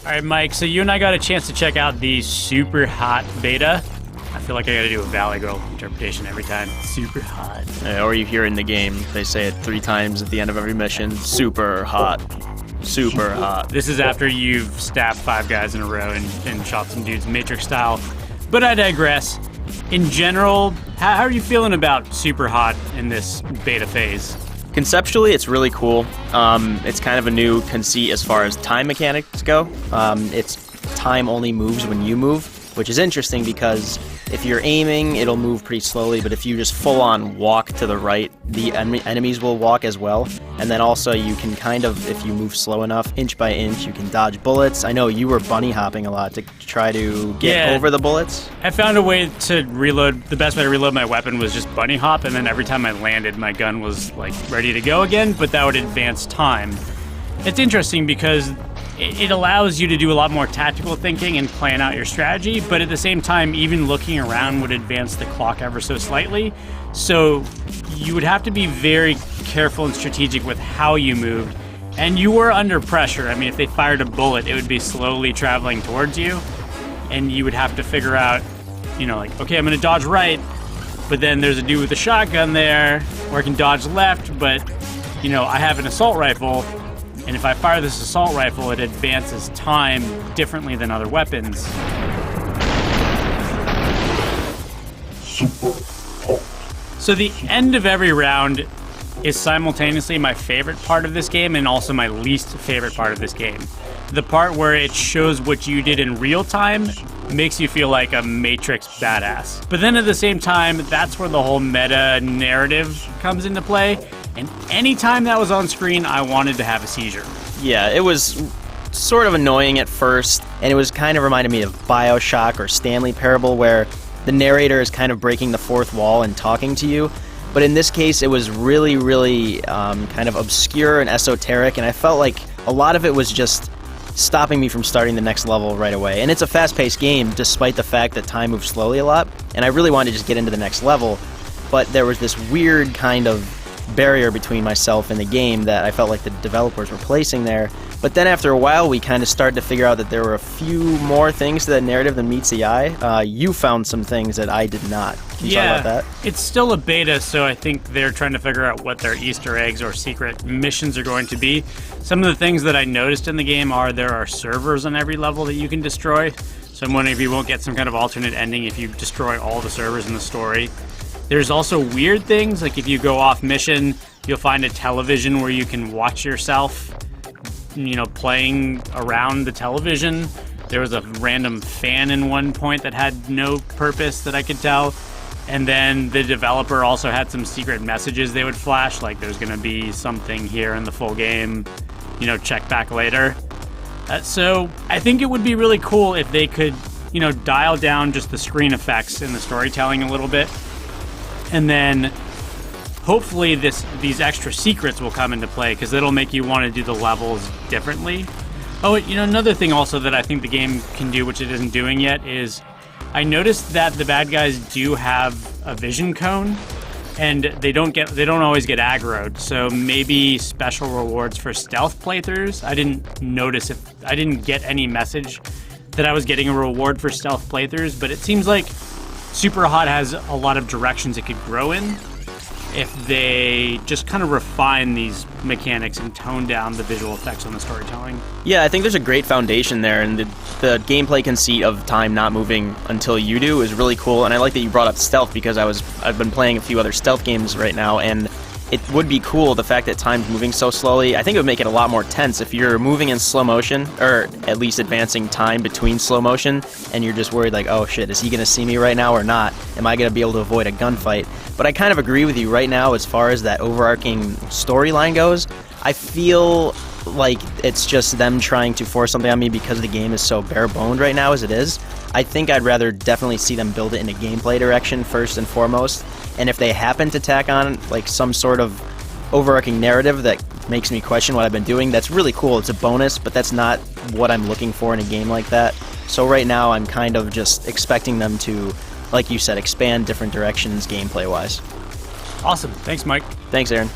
All right, Mike, so you and I got a chance to check out the Superhot beta. I feel like I gotta do a Valley Girl interpretation every time. Super hot. Or you hear in the game, they say it 3 times at the end of every mission. Super hot. Super hot. This is after you've stabbed 5 guys in a row and shot some dudes Matrix style. But I digress. In general, how are you feeling about Superhot in this beta phase? Conceptually, it's really cool. It's kind of a new conceit as far as time mechanics go. It's time only moves when you move, which is interesting because if you're aiming, it'll move pretty slowly, but if you just full-on walk to the right, the enemies will walk as well. And then also you can kind of, if you move slow enough, inch by inch, you can dodge bullets. I know you were bunny hopping a lot to try to get over the bullets. I found a way to reload. The best way to reload my weapon was just bunny hop, and then every time I landed, my gun was like ready to go again, but that would advance time. It's interesting because it allows you to do a lot more tactical thinking and plan out your strategy, but at the same time, even looking around would advance the clock ever so slightly. So you would have to be very careful and strategic with how you moved, and you were under pressure. I mean, if they fired a bullet, it would be slowly traveling towards you, and you would have to figure out, you know, like, okay, I'm gonna dodge right, but then there's a dude with a shotgun there, or I can dodge left, but, you know, I have an assault rifle, and if I fire this assault rifle, it advances time differently than other weapons. So the end of every round is simultaneously my favorite part of this game and also my least favorite part of this game. The part where it shows what you did in real time makes you feel like a Matrix badass. But then at the same time, that's where the whole meta narrative comes into play. And anytime that was on screen, I wanted to have a seizure. Yeah, it was sort of annoying at first, and it was kind of reminded me of BioShock or Stanley Parable, where the narrator is kind of breaking the fourth wall and talking to you. But in this case, it was really, really kind of obscure and esoteric, and I felt like a lot of it was just stopping me from starting the next level right away. And it's a fast-paced game, despite the fact that time moves slowly a lot, and I really wanted to just get into the next level, but there was this weird kind of barrier between myself and the game that I felt like the developers were placing there. But then after a while, we kind of started to figure out that there were a few more things to that narrative than meets the eye. You found some things that I did not. Can you talk about that? It's still a beta, so I think they're trying to figure out what their Easter eggs or secret missions are going to be. Some of the things that I noticed in the game are there are servers on every level that you can destroy. So I'm wondering if you won't get some kind of alternate ending if you destroy all the servers in the story. There's also weird things, like if you go off mission, you'll find a television where you can watch yourself, you know, playing around the television. There was a random fan in one point that had no purpose that I could tell. And then the developer also had some secret messages they would flash, like there's going to be something here in the full game, you know, check back later. So I think it would be really cool if they could, you know, dial down just the screen effects and the storytelling a little bit. And then hopefully these extra secrets will come into play because it'll make you want to do the levels differently. Oh, you know, another thing also that I think the game can do, which it isn't doing yet, is I noticed that the bad guys do have a vision cone, and they don't always get aggroed. So maybe special rewards for stealth playthroughs. I didn't get any message that I was getting a reward for stealth playthroughs, but it seems like Superhot has a lot of directions it could grow in if they just kind of refine these mechanics and tone down the visual effects on the storytelling. Yeah, I think there's a great foundation there, and the gameplay conceit of time not moving until you do is really cool, and I like that you brought up stealth because I've been playing a few other stealth games right now, and it would be cool, the fact that time's moving so slowly. I think it would make it a lot more tense if you're moving in slow motion, or at least advancing time between slow motion, and you're just worried like, oh shit, is he going to see me right now or not? Am I going to be able to avoid a gunfight? But I kind of agree with you right now as far as that overarching storyline goes. I feel like it's just them trying to force something on me because the game is so bare-boned right now as it is. I think I'd rather definitely see them build it in a gameplay direction first and foremost. And if they happen to tack on like some sort of overarching narrative that makes me question what I've been doing, that's really cool. It's a bonus, but that's not what I'm looking for in a game like that. So right now I'm kind of just expecting them to, like you said, expand different directions gameplay-wise. Awesome. Thanks, Mike. Thanks, Aaron.